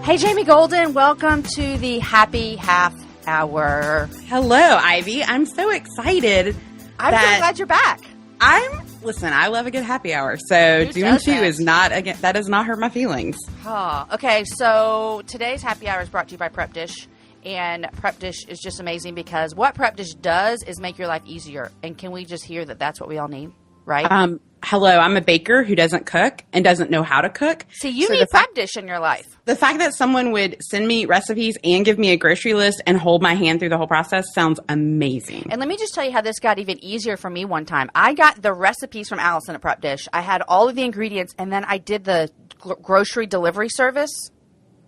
Hey, Jamie Golden, welcome to the Happy Half Hour. Hello, Ivy. I'm so excited. I'm so glad you're back. Listen, I love a good happy hour. So doing two is not, again, that does not hurt my feelings. Oh, okay, so today's happy hour is brought to you by Prep Dish. And Prep Dish is just amazing because what Prep Dish does is make your life easier. And can we just hear that that's what we all need, right? Hello, I'm a baker who doesn't cook and doesn't know how to cook. See, you need Prep Dish in your life. The fact that someone would send me recipes and give me a grocery list and hold my hand through the whole process sounds amazing. And let me just tell you how this got even easier for me one time. I got the recipes from Allison at Prep Dish. I had all of the ingredients, and then I did the grocery delivery service.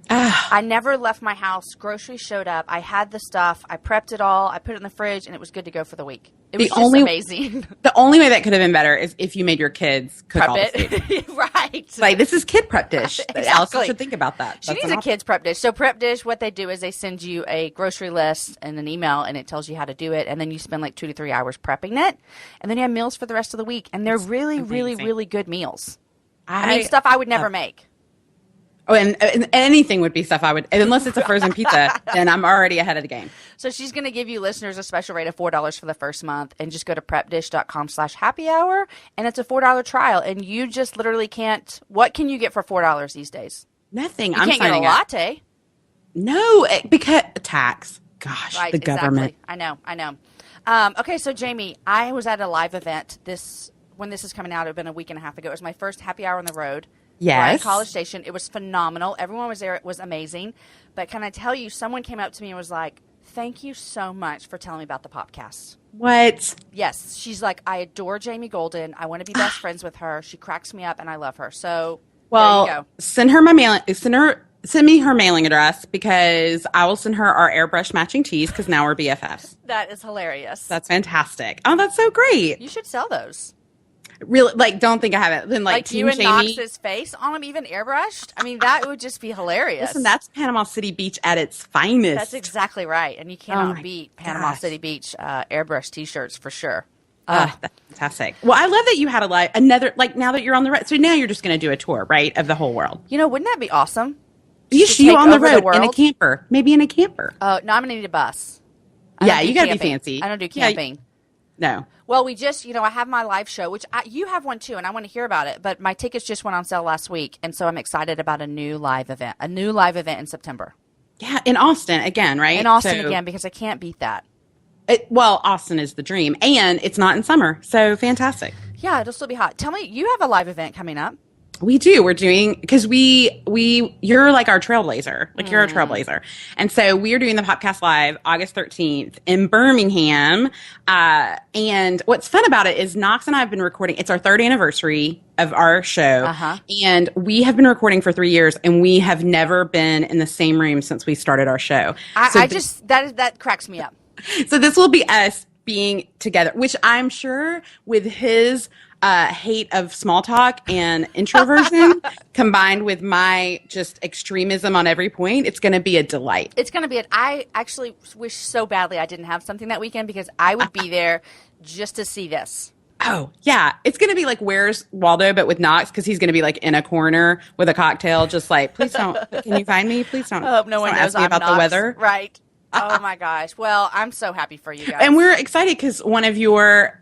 I never left my house. Groceries showed up. I had the stuff. I prepped it all. I put it in the fridge, and it was good to go for the week. It was just amazing. The only way that could have been better is if you made your kids cook prep all the food. Right. Like, this is kid Prep Dish. Exactly. Allison should think about that. She needs a kid's Prep Dish. So Prep Dish, what they do is they send you a grocery list and an email, and it tells you how to do it, and then you spend like 2 to 3 hours prepping it, and then you have meals for the rest of the week, and they're really, really good meals. I mean, stuff I would never make. Oh, and anything would be stuff I would, unless it's a frozen pizza, then I'm already ahead of the game. So she's going to give you listeners a special rate of $4 for the first month, and just go to prepdish.com/happy hour, and it's a $4 trial, and you just literally can't, what can you get for $4 these days? Nothing. You can't get a latte. No, because tax. Gosh, right, the government. Exactly. I know. Okay, so Jamie, I was at a live event when this is coming out. It had been a week and a half ago. It was my first happy hour on the road. Yes. At College Station. It was phenomenal. Everyone was there. It was amazing. But can I tell you, someone came up to me and was like, thank you so much for telling me about the podcast. What? Yes. She's like, I adore Jamie Golden. I want to be best friends with her. She cracks me up and I love her. So there you go. Send me her mailing address because I will send her our airbrush matching tees because now we're BFFs. That is hilarious. That's fantastic. Oh, that's so great. You should sell those. Really, don't think I have it. Then like you and Knox's face on them, even airbrushed. I mean, that would just be hilarious. Listen, that's Panama City Beach at its finest. That's exactly right, and you cannot beat Panama City Beach airbrush T-shirts for sure. That's fantastic. Well, I love that you had another now that you're on the road. So now you're just going to do a tour, right, of the whole world. You know, wouldn't that be awesome? You on the road in a camper, maybe in a camper. Oh, no, I'm going to need a bus. Yeah, you got to be fancy. I don't do camping. No. Well, we just, I have my live show, which you have one too, and I want to hear about it. But my tickets just went on sale last week, and so I'm excited about a new live event in September. Yeah, in Austin again, right? In Austin again, because I can't beat that. Austin is the dream, and it's not in summer, so fantastic. Yeah, it'll still be hot. Tell me, you have a live event coming up. We do. We're doing, because you're like our trailblazer. Like, you're a trailblazer. And so we are doing the Popcast Live August 13th in Birmingham. And what's fun about it is Knox and I have been recording. It's our 3rd anniversary of our show. And we have been recording for 3 years, and we have never been in the same room since we started our show. That cracks me up. So this will be us being together, which I'm sure with his hate of small talk and introversion combined with my just extremism on every point, it's going to be a delight. It's going to be I actually wish so badly I didn't have something that weekend because I would be there just to see this. Oh, yeah. It's going to be like Where's Waldo, but with Knox, because he's going to be like in a corner with a cocktail, just like, please don't, can you find me? Please don't. I hope no one knows ask me about Knox. the weather. Right. Oh my gosh. Well, I'm so happy for you guys. And we're excited because one of your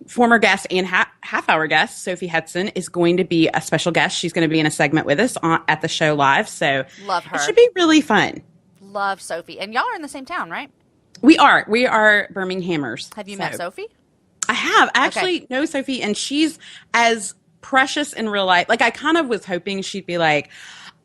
former guests and half-hour guests, Sophie Hudson, is going to be a special guest. She's going to be in a segment with us at the show live. So love her. It should be really fun. Love Sophie. And y'all are in the same town, right? We are. We are Birminghamers. Have you met Sophie? I have. I actually know Sophie, and she's as precious in real life. Like, I kind of was hoping she'd be like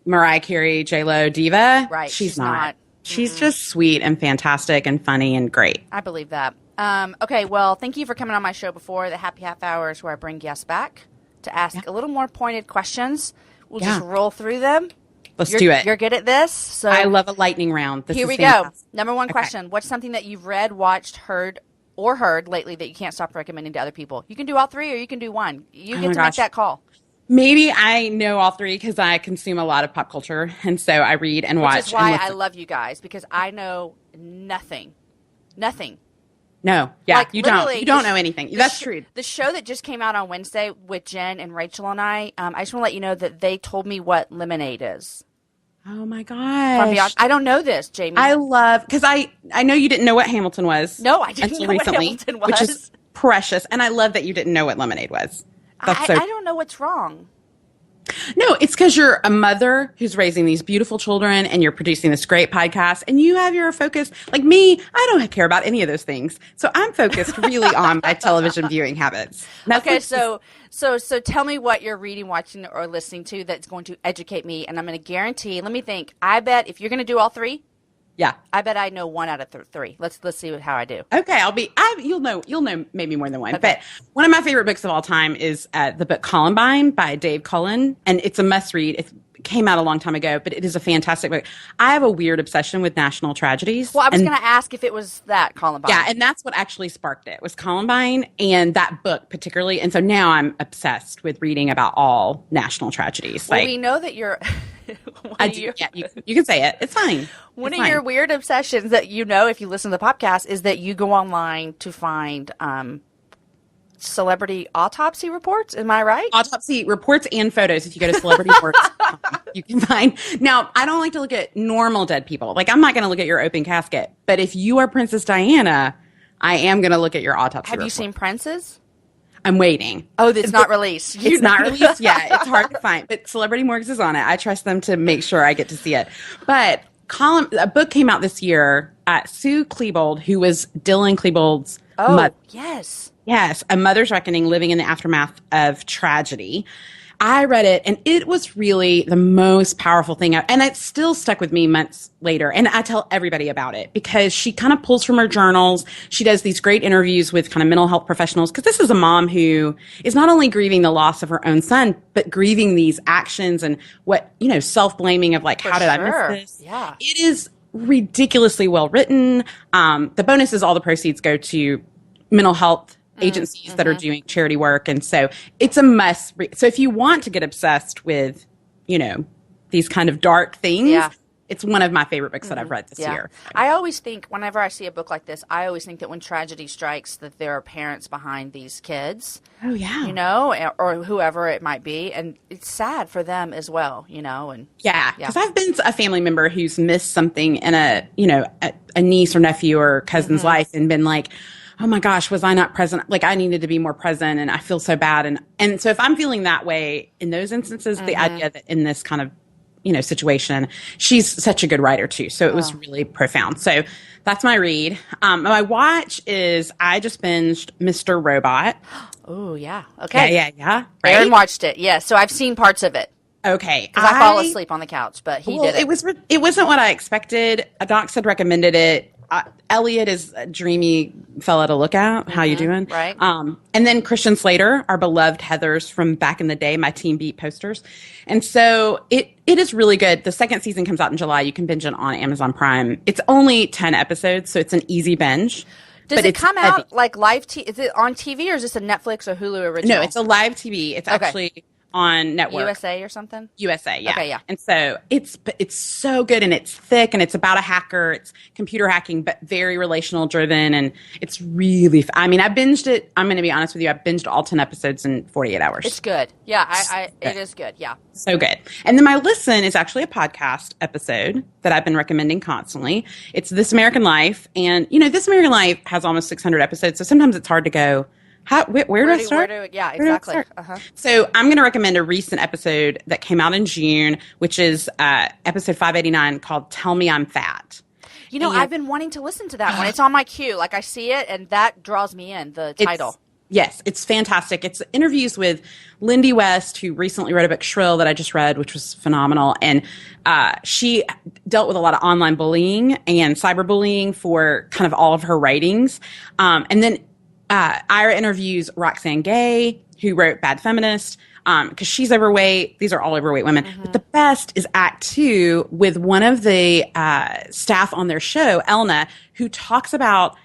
Mariah Carey, J-Lo diva. Right. She's not. She's just sweet and fantastic and funny and great. I believe that. Okay, well, thank you for coming on my show before. The Happy Half Hour is where I bring guests back to ask a little more pointed questions. We'll just roll through them. Let's do it. You're good at this. So I love a lightning round. Here we go. Number one question. What's something that you've read, watched, heard lately that you can't stop recommending to other people? You can do all three or you can do one. You get to make that call. Maybe I know all three because I consume a lot of pop culture, and so I read and watch. Which is why I love you guys, because I know nothing. Nothing. No, you don't know anything. That's true. The show that just came out on Wednesday with Jen and Rachel and I just want to let you know that they told me what lemonade is. Oh my From Beyond. gosh. I don't know this, Jamie. I love, because I know you didn't know what Hamilton was. No, I didn't until know recently, what Hamilton was. Which is precious. And I love that you didn't know what Lemonade was. I don't know what's wrong. No, it's because you're a mother who's raising these beautiful children and you're producing this great podcast and you have your focus. Like me, I don't care about any of those things. So I'm focused really on my television viewing habits. Okay, so tell me what you're reading, watching, or listening to that's going to educate me. And I'm going to guarantee, let me think. I bet if you're going to do all three, yeah, I bet I know one out of three. Let's see how I do. Okay, you'll know maybe more than one. Okay. But one of my favorite books of all time is the book Columbine by Dave Cullen, and it's a must read. It came out a long time ago, but it is a fantastic book. I have a weird obsession with national tragedies. Well, I was going to ask if it was that Columbine. Yeah, and that's what actually sparked it. Was Columbine and that book particularly, and so now I'm obsessed with reading about all national tragedies. Well, we know that you're. You can say it. It's fine. One of your weird obsessions that if you listen to the podcast, is that you go online to find celebrity autopsy reports. Am I right? Autopsy reports and photos. If you go to Celebrity Reports, you can find. Now, I don't like to look at normal dead people. Like, I'm not going to look at your open casket. But if you are Princess Diana, I am going to look at your autopsy report. Have you seen Prince's? I'm waiting. Oh, it's not released. It's not released yet. It's hard to find. But Celebrity Morgues is on it. I trust them to make sure I get to see it. But a book came out this year. Sue Klebold, who was Dylan Klebold's mother. Yes. Yes, A Mother's Reckoning, Living in the Aftermath of Tragedy. I read it, and it was really the most powerful thing. And it still stuck with me months later. And I tell everybody about it because she kind of pulls from her journals. She does these great interviews with kind of mental health professionals, because this is a mom who is not only grieving the loss of her own son, but grieving these actions and self-blaming of like, how did I miss this? Yeah. It is ridiculously well written. The bonus is all the proceeds go to mental health agencies that are doing charity work. And so it's a must read. So if you want to get obsessed with, these kind of dark things, it's one of my favorite books that I've read this year. I always think whenever I see a book like this, I always think that when tragedy strikes, that there are parents behind these kids. Oh, yeah. Or whoever it might be. And it's sad for them as well, and because I've been a family member who's missed something in a niece or nephew or cousin's life and been like, oh my gosh, was I not present? Like, I needed to be more present and I feel so bad. And so if I'm feeling that way in those instances, the idea that in this kind of, situation, she's such a good writer too. So it was really profound. So that's my read. My watch is, I just binged Mr. Robot. Oh, yeah. Okay. Yeah. Right? Aaron watched it. Yeah. So I've seen parts of it. Okay. Because I fall asleep on the couch, but he did it. It wasn't what I expected. A doc had recommended it. Elliot is a dreamy fella to look at. How you doing? Right. And then Christian Slater, our beloved Heathers from back in the day, my Team Beat posters. And so it is really good. The second season comes out in July. You can binge it on Amazon Prime. It's only 10 episodes, so it's an easy binge. Does it come out like live? Is it on TV or is this a Netflix or Hulu original? No, it's a live TV. It's actually on network. USA or something? USA, yeah. Okay, yeah. And so it's so good, and it's thick, and it's about a hacker. It's computer hacking, but very relational driven, and it's really I binged it. I'm going to be honest with you. I binged all 10 episodes in 48 hours. It's good. Yeah, it is good. Yeah. So good. And then my listen is actually a podcast episode that I've been recommending constantly. It's This American Life. And, This American Life has almost 600 episodes, so sometimes it's hard to go, where do I start? Exactly. So I'm going to recommend a recent episode that came out in June, which is episode 589 called Tell Me I'm Fat. I've been wanting to listen to that one. It's on my queue. Like, I see it, and that draws me in, the title. Yes, it's fantastic. It's interviews with Lindy West, who recently wrote a book, Shrill, that I just read, which was phenomenal. And she dealt with a lot of online bullying and cyberbullying for kind of all of her writings. And then Ira interviews Roxane Gay, who wrote Bad Feminist, because she's overweight. These are all overweight women. But the best is Act 2 with one of the staff on their show, Elna, who talks about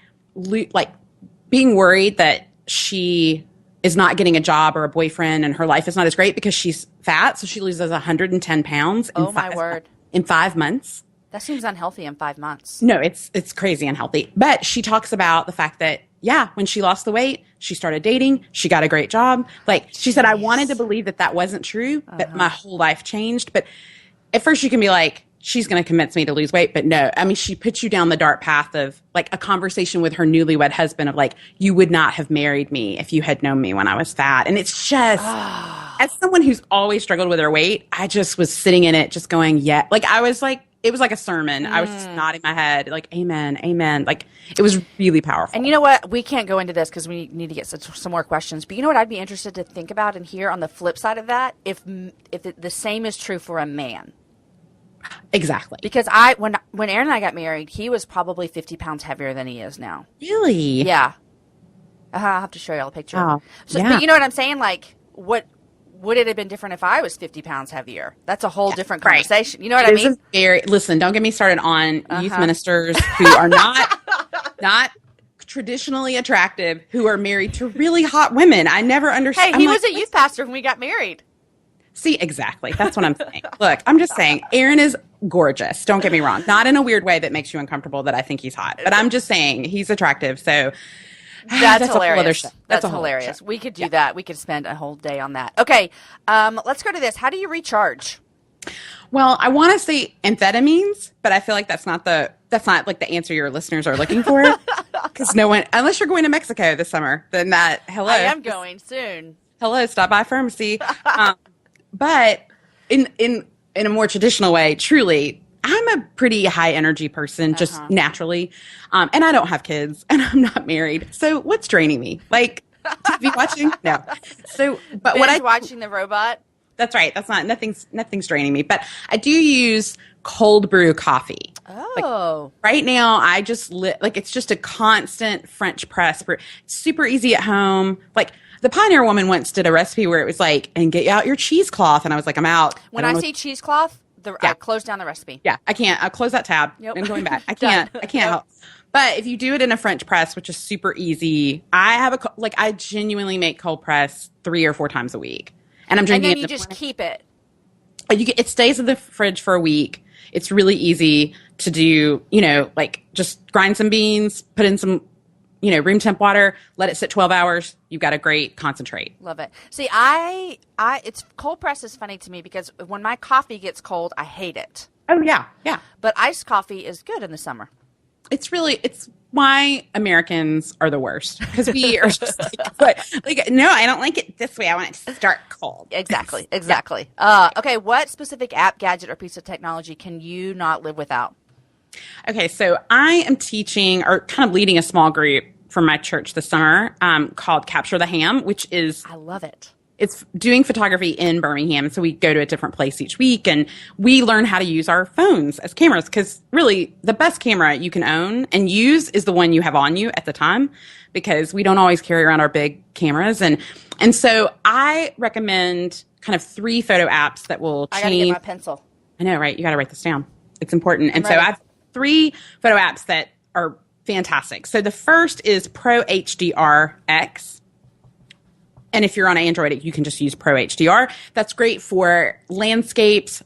being worried that she is not getting a job or a boyfriend and her life is not as great because she's fat. So she loses 110 pounds in 5 months. That seems unhealthy in 5 months. No, it's crazy unhealthy. But she talks about the fact that, when she lost the weight, she started dating. She got a great job. Like, she said, I wanted to believe that wasn't true, but my whole life changed. But at first you can be like, she's going to convince me to lose weight. But no, I mean, she puts you down the dark path of like a conversation with her newlywed husband of like, you would not have married me if you had known me when I was fat. And it's just, as someone who's always struggled with her weight, I just was sitting in it just going, yeah. Like I was like, it was like a sermon. I was just nodding my head like, amen, amen. Like it was really powerful. And you know what? We can't go into this because we need to get some more questions. But you know what I'd be interested to think about and hear on the flip side of that? If the same is true for a man. Exactly. Because when Aaron and I got married, he was probably 50 pounds heavier than he is now. Really? Yeah. I'll have to show you all a picture. Oh, so, yeah. But you know what I'm saying? Like, what would it have been different if I was 50 pounds heavier? That's a whole different conversation. Right. You know what I mean? Listen, don't get me started on youth ministers who are not traditionally attractive, who are married to really hot women. I never understood. Hey, he was a youth pastor when we got married. See, exactly. That's what I'm saying. Look, I'm just saying, Aaron is gorgeous. Don't get me wrong. Not in a weird way that makes you uncomfortable that I think he's hot. But I'm just saying he's attractive. So that's hilarious. That's hilarious. We could do that. We could spend a whole day on that. Okay. Let's go to this. How do you recharge? Well, I want to say amphetamines, but I feel like that's not like the answer your listeners are looking for. Because no one, unless you're going to Mexico this summer, then hello. I am going soon. Hello, stop by pharmacy. But in a more traditional way, truly, I'm a pretty high energy person, just naturally. And I don't have kids and I'm not married. So what's draining me? Like TV watching? No. So, but Binge watching The Robot? That's right. That's nothing's draining me. But I do use cold brew coffee. Oh. Like, right now, I just it's just a constant French press brew. It's super easy at home. Like the Pioneer Woman once did a recipe where it was like, and get out your cheesecloth. And I was like, I'm out. When I say cheesecloth, I close down the recipe. Yeah, I can't. I'll close that tab. Yep. And going back. I can't help. But if you do it in a French press, which is super easy, I genuinely make cold press 3 or 4 times a week. And I'm drinking it. And then you just keep it. It stays in the fridge for a week. It's really easy to do, just grind some beans, put in some, room temp water, let it sit 12 hours. You've got a great concentrate. Love it. See, it's cold press is funny to me because when my coffee gets cold, I hate it. Oh, yeah. Yeah. But iced coffee is good in the summer. It's why Americans are the worst, because we are just no, I don't like it this way. I want it to start cold. Exactly. Okay, what specific app, gadget, or piece of technology can you not live without? Okay, so I am teaching or kind of leading a small group for my church this summer called Capture the Ham, which is I love it. It's doing photography in Birmingham. So we go to a different place each week and we learn how to use our phones as cameras, because really the best camera you can own and use is the one you have on you at the time, because we don't always carry around our big cameras. And so I recommend kind of 3 photo apps that will change. I gotta get my pencil. I know, right? You got to write this down. It's important. And so I have 3 photo apps that are fantastic. So the first is Pro HDR X. And if you're on Android, you can just use Pro HDR. That's great for landscapes,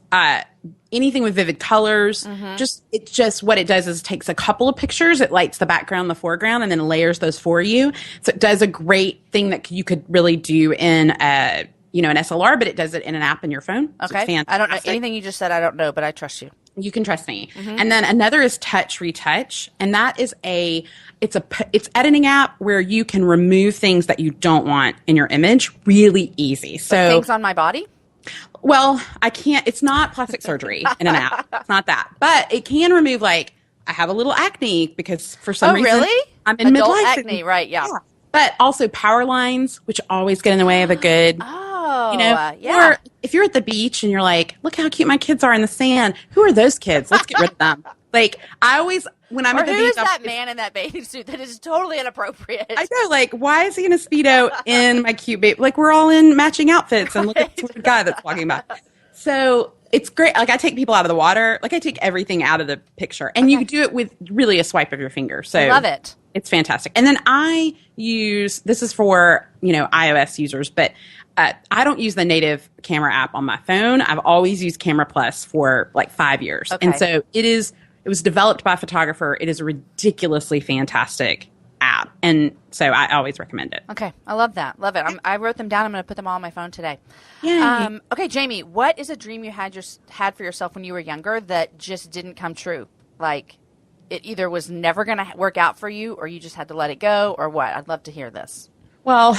anything with vivid colors. Mm-hmm. What it does is it takes a couple of pictures, it lights the background, the foreground, and then layers those for you. So it does a great thing that you could really do in an SLR, but it does it in an app in your phone. Okay. So I don't know anything you just said. I don't know, but I trust you. You can trust me. Mm-hmm. And then another is Touch Retouch, and that is it's editing app where you can remove things that you don't want in your image really easy. So things on my body? Well, I can't. It's not plastic surgery in an app. It's not that, but it can remove I have a little acne because for some reason really? I'm in adult midlife. Acne, right? Yeah. But also power lines, which always get in the way of a good. Yeah. Or if you're at the beach and you're like, look how cute my kids are in the sand. Who are those kids? Let's get rid of them. I always, when I'm at the beach. Who is that man in that bathing suit that is totally inappropriate? I know, why is he in a Speedo in my cute baby? We're all in matching outfits and look at the guy that's walking by. So it's great. I take people out of the water. I take everything out of the picture. And you can do it with really a swipe of your finger. So I love it. It's fantastic. And then I use, this is for, iOS users, but I don't use the native camera app on my phone. I've always used Camera Plus for 5 years. Okay. And so it was developed by a photographer. It is a ridiculously fantastic app. And so I always recommend it. Okay. I love that. Love it. I wrote them down. I'm going to put them all on my phone today. Yay. Okay, Jamie, what is a dream you had for yourself when you were younger that just didn't come true? Like it either was never going to work out for you or you just had to let it go or what? I'd love to hear this. Well,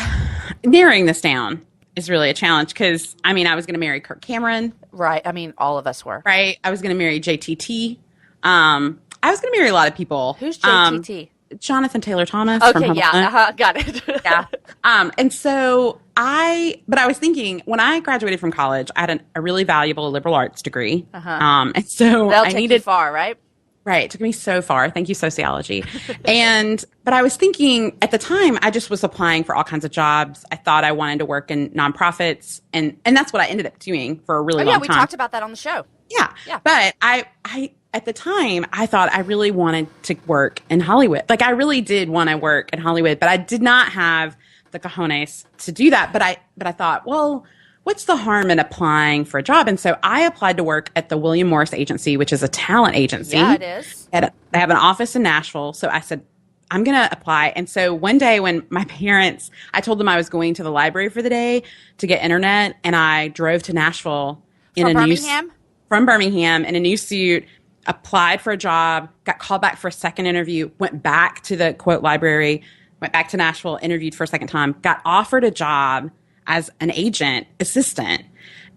narrowing this down is really a challenge because, I mean, I was going to marry Kirk Cameron. Right. I mean, all of us were. Right. I was going to marry JTT. I was going to marry a lot of people. Who's JTT? Jonathan Taylor Thomas. Okay, from yeah, got it. Yeah. And so but I was thinking when I graduated from college, I had a really valuable liberal arts degree. And so That'll I take needed you far, right? Right. It took me so far. Thank you, sociology. But I was thinking at the time, I just was applying for all kinds of jobs. I thought I wanted to work in nonprofits. And that's what I ended up doing for a really long time. Yeah, we talked about that on the show. Yeah. But I at the time, I thought I really wanted to work in Hollywood. Like I really did want to work in Hollywood, but I did not have the cojones to do that. But I thought, well, what's the harm in applying for a job? And so I applied to work at the William Morris Agency, which is a talent agency. Yeah, it is. They have an office in Nashville. So I said, I'm going to apply. And so one day when my parents, I told them I was going to the library for the day to get internet. And I drove to Nashville from Birmingham in a new suit, applied for a job, got called back for a second interview, went back to the quote library, went back to Nashville, interviewed for a second time, got offered a job as an agent assistant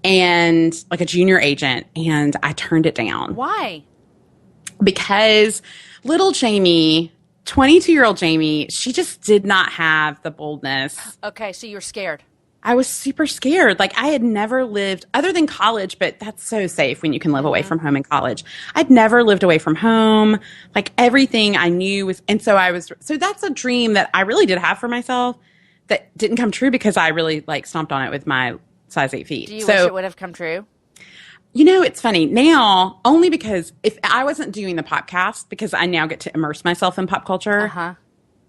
and like a junior agent. And I turned it down. Why? Because little Jamie, 22-year-old Jamie, she just did not have the boldness. Okay. So you were scared. I was super scared. Like I had never lived other than college, but that's so safe when you can live away from home in college. I'd never lived away from home. Like everything I knew was, and so so that's a dream that I really did have for myself that didn't come true because I really like stomped on it with my size 8 feet. Do you wish it would have come true? You know, it's funny now only because if I wasn't doing the podcast because I now get to immerse myself in pop culture.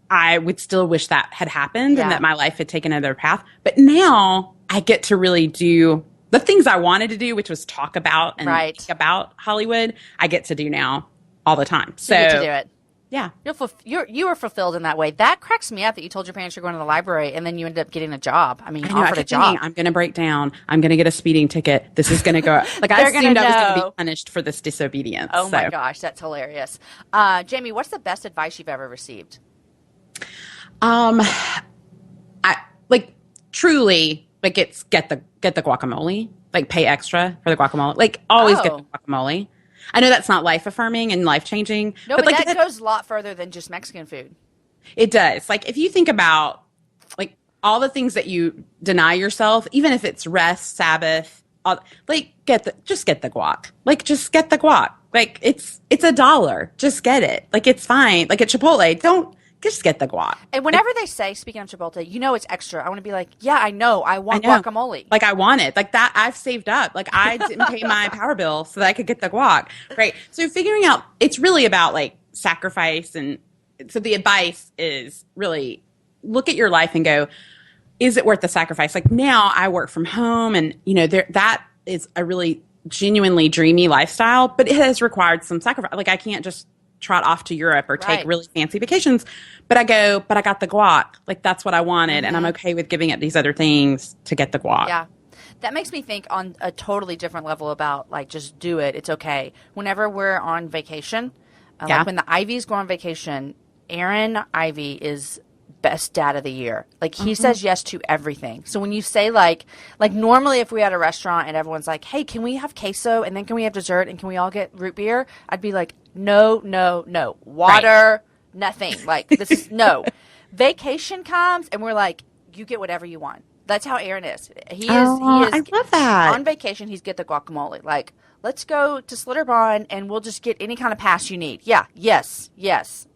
I would still wish that had happened and that my life had taken another path. But now I get to really do the things I wanted to do, which was talk about and think about Hollywood. I get to do now all the time. So you get to do it. Yeah. You were fulfilled in that way. That cracks me up that you told your parents you're going to the library and then you ended up getting a job. I mean, you offered a job. I'm going to break down. I'm going to get a speeding ticket. This is going to go. Like I assumed I was going to be punished for this disobedience. Oh my gosh, that's hilarious. Jamie, what's the best advice you've ever received? I like truly like it's get the guacamole, like pay extra for the guacamole, like always get the guacamole. I know that's not life affirming and life changing. No, but like that goes a lot further than just Mexican food. It does. Like if you think about like all the things that you deny yourself, even if it's rest, Sabbath, like just get the guac. Like just get the guac. Like it's $1. Just get it. Like it's fine. Like at Chipotle, just get the guac. And whenever they say, speaking of Chipotle, you know it's extra. I want to be like, yeah, I know. I want guacamole. Like I want it. Like that I've saved up. Like I didn't pay my power bill so that I could get the guac. Right. So figuring out, it's really about like sacrifice. And so the advice is really look at your life and go, is it worth the sacrifice? Like now I work from home and you know, that is a really genuinely dreamy lifestyle, but it has required some sacrifice. Like I can't just trot off to Europe or take really fancy vacations. But I got the guac. Like that's what I wanted. And I'm okay with giving up these other things to get the guac. Yeah. That makes me think on a totally different level about like, just do it. It's okay. Whenever we're on vacation, like when the Iveys go on vacation, Aaron Ivey is best dad of the year. Like he says yes to everything. So when you say like normally if we had a restaurant and everyone's like, hey, can we have queso and then can we have dessert and can we all get root beer? I'd be like, no. Water, nothing. Like this is no. Vacation comes and we're like, you get whatever you want. That's how Aaron is. He is. I love that. On vacation, he's get the guacamole. Like, let's go to Slitterbahn and we'll just get any kind of pass you need. Yeah. Yes.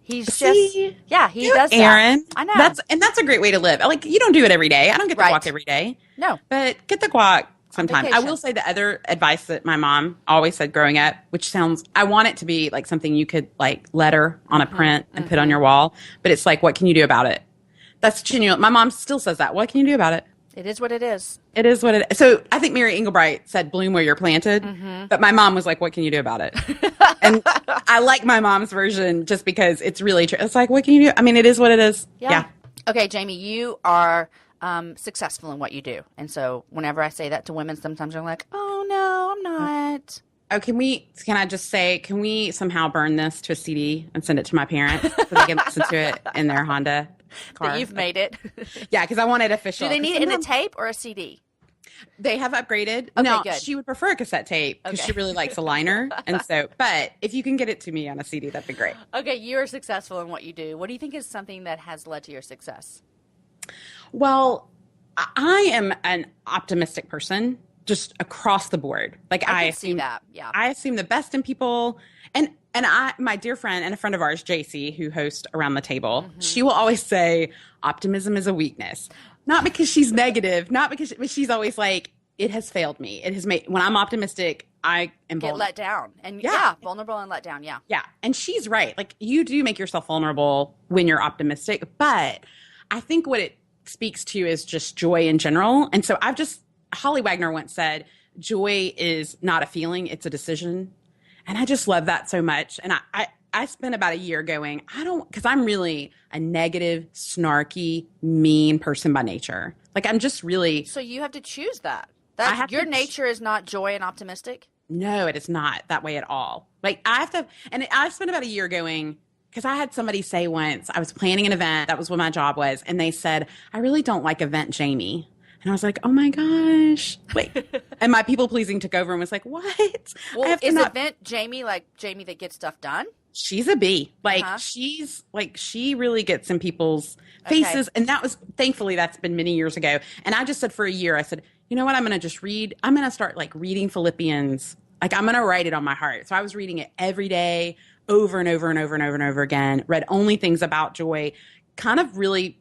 He does that. Aaron, I know. That's a great way to live. Like you don't do it every day. I don't get the guac every day. No. But get the guac sometime. I will say the other advice that my mom always said growing up, which I want it to be like something you could like letter on a print and put on your wall. But it's like, what can you do about it? That's genuine. My mom still says that. What can you do about it? It is what it is. It is what it is. So I think Mary Engelbright said, bloom where you're planted. But my mom was like, what can you do about it? And I like my mom's version just because it's really true. It's like, what can you do? I mean, it is what it is. Yeah. Okay, Jamie, you are successful in what you do. And so whenever I say that to women, sometimes they're like, oh, no, I'm not. Oh, can I just say, can we somehow burn this to a CD and send it to my parents so they can listen to it in their Honda car? That you've made it. Yeah, because I want it official. Do they need it in a tape or a CD? They have upgraded. Okay, no, good. She would prefer a cassette tape because she really likes a liner. And so, but if you can get it to me on a CD, that'd be great. Okay, you're successful in what you do. What do you think is something that has led to your success? Well, I am an optimistic person. Just across the board. Like I can see that. Yeah. I assume the best in people. And my dear friend and a friend of ours, JC, who hosts Around the Table, she will always say optimism is a weakness. Not because she's negative, but she's always like, it has failed me. It has made, when I'm optimistic, I am vulnerable. Get let down. And vulnerable and let down. Yeah. Yeah. And she's right. Like you do make yourself vulnerable when you're optimistic, but I think what it speaks to is just joy in general. And so Holly Wagner once said, joy is not a feeling, it's a decision. And I just love that so much. And I spent about a year going, because I'm really a negative, snarky, mean person by nature. Like I'm just really. So you have to choose that. Your nature is not joy and optimistic? No, it is not that way at all. Like I spent about a year going, because I had somebody say once, I was planning an event, that was what my job was. And they said, I really don't like event Jamie. And I was like, oh my gosh, wait. And my people pleasing took over and was like, what? Well, event Jamie like Jamie that gets stuff done? She's a bee. Like she really gets in people's faces. Okay. And thankfully that's been many years ago. And I just said for a year, I said, you know what? I'm going to start like reading Philippians. Like I'm going to write it on my heart. So I was reading it every day over and over and over and over and over again, read only things about joy, kind of really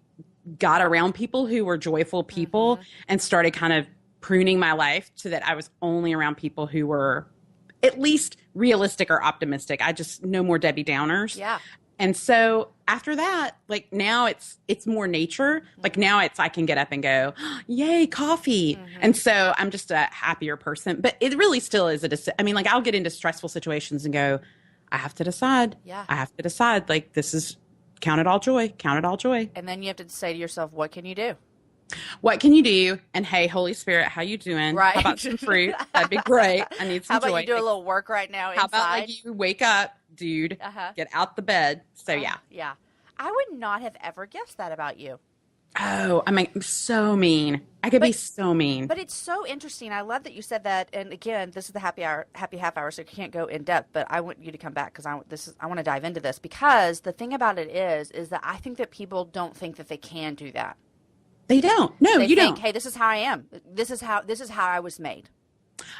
got around people who were joyful people and started kind of pruning my life so that I was only around people who were at least realistic or optimistic. I just no more Debbie Downers. Yeah. And so after that, like now it's more nature. Like now I can get up and go, yay, coffee. And so I'm just a happier person, but it really still is like I'll get into stressful situations and go, I have to decide. Yeah. I have to decide like this is count it all joy. Count it all joy. And then you have to say to yourself, what can you do? What can you do? And hey, Holy Spirit, how you doing? Right. How about some fruit? That'd be great. I need some joy. How about you do a little work right now inside? How about like you wake up, dude, get out the bed. So yeah. Yeah. I would not have ever guessed that about you. Oh, I mean, I'm so mean. I could be so mean. But it's so interesting. I love that you said that. And again, this is the happy half hour, so you can't go in depth. But I want you to come back because I want to dive into this because the thing about it is that I think that people don't think that they can do that. They don't. No, you don't. Hey, this is how I am. This is how I was made.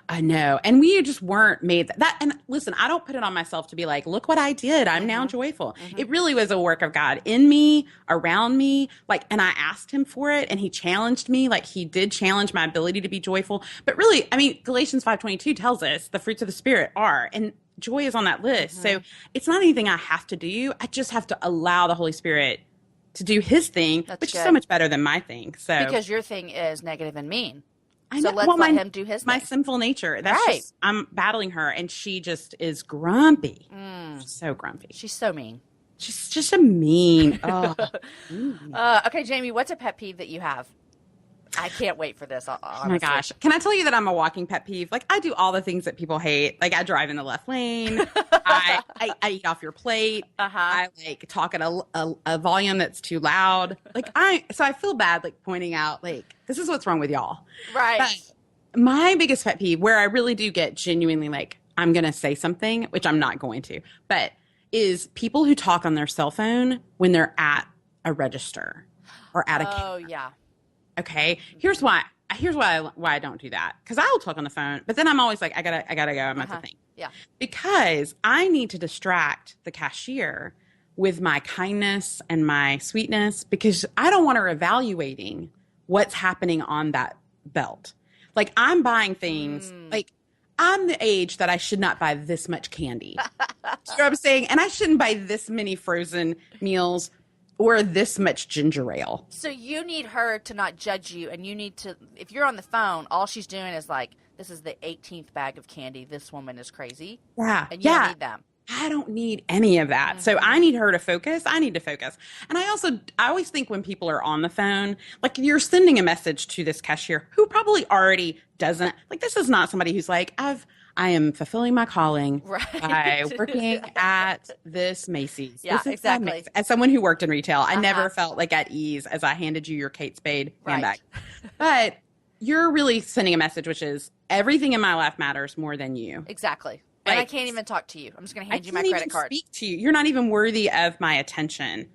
I know. And we just weren't made that. And listen, I don't put it on myself to be like, look what I did. I'm now joyful. It really was a work of God in me, around me. Like, and I asked him for it and he challenged me. Like he did challenge my ability to be joyful. But really, I mean, Galatians 5:22 tells us the fruits of the Spirit are, and joy is on that list. So it's not anything I have to do. I just have to allow the Holy Spirit to do his thing, which is so much better than my thing. So because your thing is negative and mean. I know. So let's let him do his thing. My sinful nature. That's right. I'm battling her, and she just is grumpy. She's so grumpy. She's so mean. She's just a mean. Oh. Okay, Jamie, what's a pet peeve that you have? I can't wait for this. Honestly. Oh my gosh. Can I tell you that I'm a walking pet peeve? Like I do all the things that people hate. Like I drive in the left lane. I eat off your plate. I like talk at a volume that's too loud. Like so I feel bad like pointing out like this is what's wrong with y'all. Right. But my biggest pet peeve where I really do get genuinely like I'm going to say something, which I'm not going to, but is people who talk on their cell phone when they're at a register or at a counter. Oh yeah. Okay, here's why I don't do that. Because I will talk on the phone, but then I'm always like, I gotta go. I'm at the thing. Yeah. Because I need to distract the cashier with my kindness and my sweetness because I don't want her evaluating what's happening on that belt. Like I'm buying things like I'm the age that I should not buy this much candy. You know what I'm saying? And I shouldn't buy this many frozen meals or this much ginger ale. So you need her to not judge you, and you need to, if you're on the phone, all she's doing is like, this is the 18th bag of candy. This woman is crazy. Yeah. And you don't need them. I don't need any of that. So I need her to focus. I need to focus. And I always think when people are on the phone, like you're sending a message to this cashier who probably already doesn't, like this is not somebody who's like, I am fulfilling my calling by working at this Macy's. Yeah, this is exactly. Macy's. As someone who worked in retail, I never felt like at ease as I handed you your Kate Spade handbag. But you're really sending a message, which is everything in my life matters more than you. Exactly. And I can't even talk to you. I'm just going to hand you my credit card. Speak to you. You're not even worthy of my attention.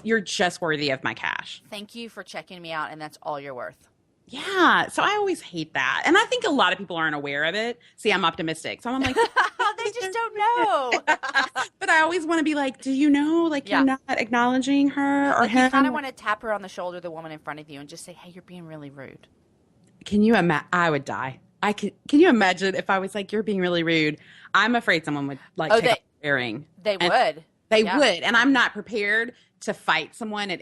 You're just worthy of my cash. Thank you for checking me out, and that's all you're worth. Yeah. So I always hate that. And I think a lot of people aren't aware of it. See, I'm optimistic. So I'm like, they just don't know. But I always want to be like, do you know? Like, you're not acknowledging her or him. You kind of want to tap her on the shoulder, the woman in front of you, and just say, hey, you're being really rude. Can you imagine? I would die. Can you imagine if I was like, you're being really rude? I'm afraid someone would take off their earring. They would. They would. And I'm not prepared to fight someone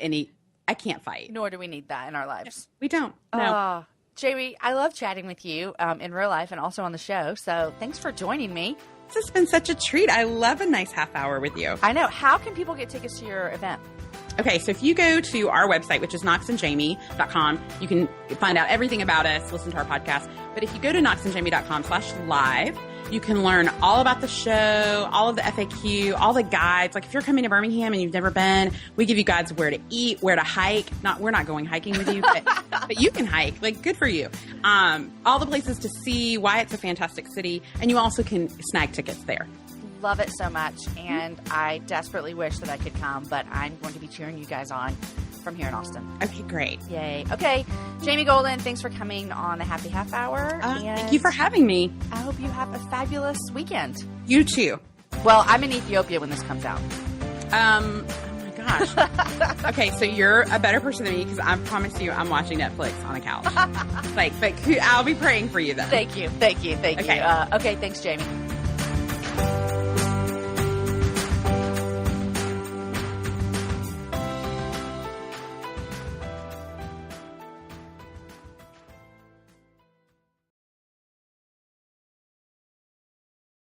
I can't fight. Nor do we need that in our lives. We don't. No. Jamie, I love chatting with you in real life and also on the show. So thanks for joining me. This has been such a treat. I love a nice half hour with you. I know. How can people get tickets to your event? Okay, so if you go to our website, which is knoxandjamie.com, you can find out everything about us, listen to our podcast. But if you go to knoxandjamie.com/live, you can learn all about the show, all of the FAQ, all the guides. Like if you're coming to Birmingham and you've never been, we give you guides where to eat, where to hike. We're not going hiking with you, but you can hike. Like, good for you. All the places to see, why it's a fantastic city, and you also can snag tickets there. Love it so much, and I desperately wish that I could come, but I'm going to be cheering you guys on from here in Austin. Okay, great. Yay. Okay, Jamie Golden, thanks for coming on the Happy Half Hour. Thank you for having me. I hope you have a fabulous weekend. You too. Well, I'm in Ethiopia when this comes out. Oh my gosh. Okay, so you're a better person than me because I promise you I'm watching Netflix on a couch. But I'll be praying for you then. Thank you. Okay, thanks, Jamie.